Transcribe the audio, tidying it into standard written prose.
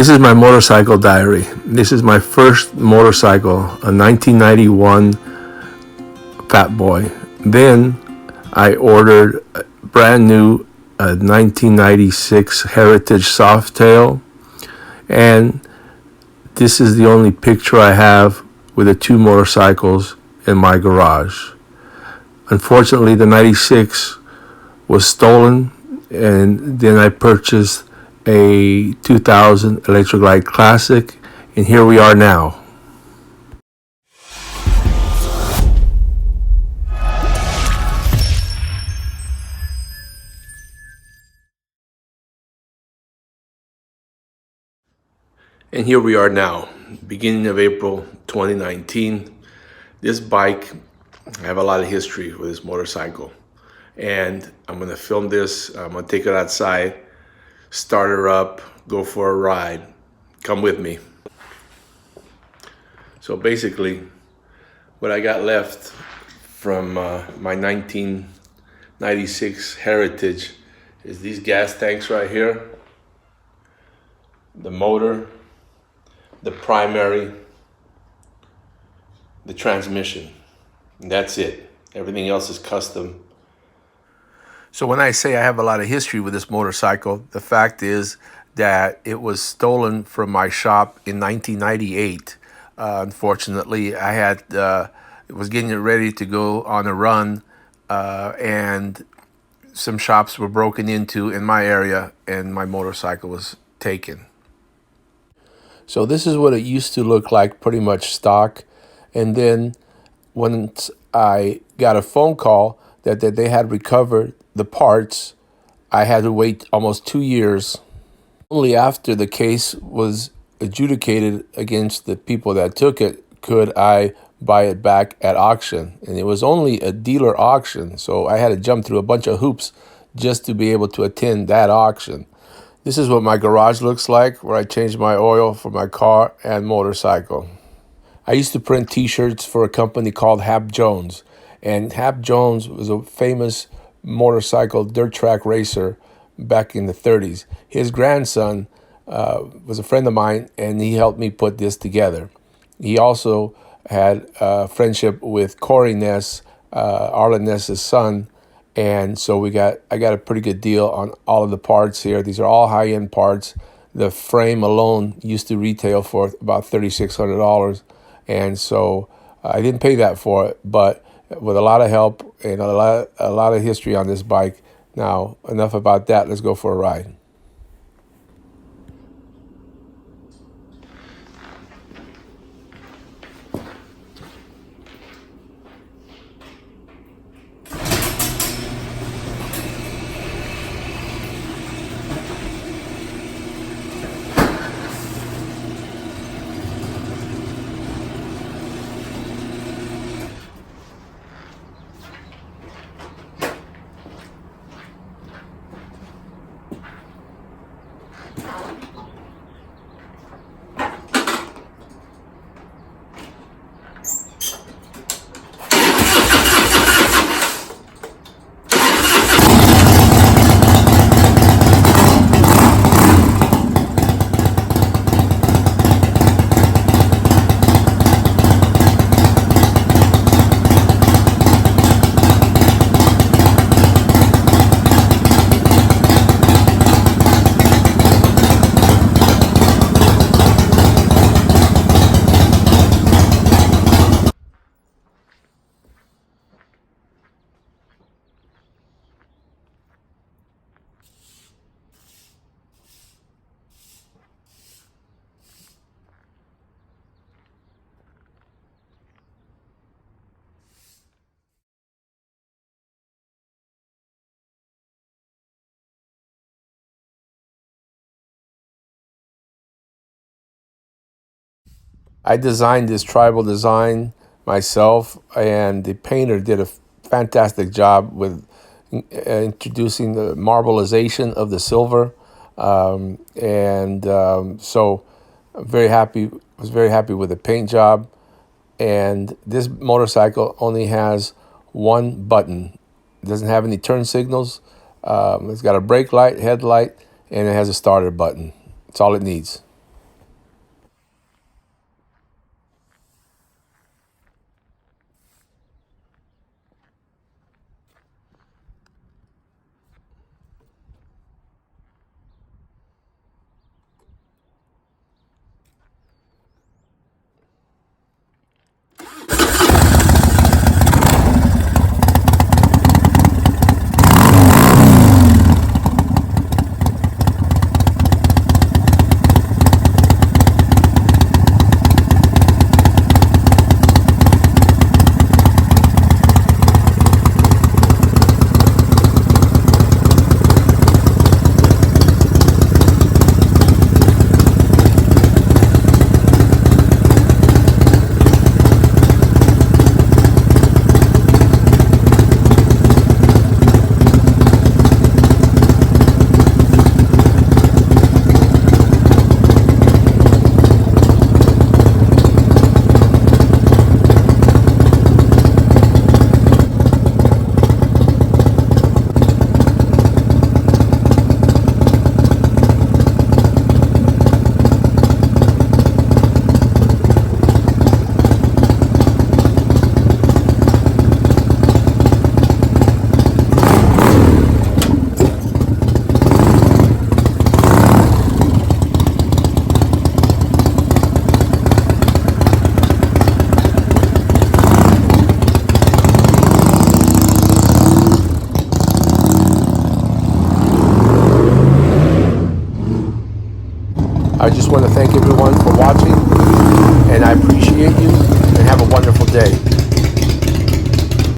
This is my motorcycle diary. This is my first motorcycle, a 1991 Fat Boy. Then I ordered a brand new 1996 Heritage Softail, and this is the only picture I have with the two motorcycles in my garage. Unfortunately, the 96 was stolen, and then I purchased a 2000 Electra Glide Classic, and here we are now. And here we are now, beginning of April 2019. This bike, I have a lot of history with this motorcycle. And I'm gonna film this, I'm gonna take it outside, start her up, go for a ride. Come with me. So basically, what I got left from my 1996 Heritage is these gas tanks right here, the motor, the primary, the transmission. And that's it. Everything else is custom. So when I say I have a lot of history with this motorcycle, the fact is that it was stolen from my shop in 1998. Unfortunately, I had was getting it ready to go on a run, and some shops were broken into in my area, and my motorcycle was taken. So this is what it used to look like, pretty much stock. And then once I got a phone call that they had recovered the parts, I had to wait almost 2 years. Only after the case was adjudicated against the people that took it could I buy it back at auction. And it was only a dealer auction, so I had to jump through a bunch of hoops just to be able to attend that auction. This is what my garage looks like, where I changed my oil for my car and motorcycle. I used to print t-shirts for a company called Hap Jones. And Hap Jones was a famous motorcycle dirt track racer back in the 30s. His grandson was a friend of mine, and he helped me put this together. He also had a friendship with Corey Ness, Arlen Ness's son, and so I got a pretty good deal on all of the parts here. These are all high-end parts. The frame alone used to retail for about $3,600, and so I didn't pay that for it, but with a lot of help and a lot of history on this bike. Now, enough about that. Let's go for a ride. I designed this tribal design myself, and the painter did a fantastic job with introducing the marbleization of the silver, so I'm very happy. Was very happy with the paint job, and this motorcycle only has one button. It doesn't have any turn signals. It's got a brake light, headlight, and it has a starter button. That's all it needs. I just want to thank everyone for watching, and I appreciate you, and have a wonderful day.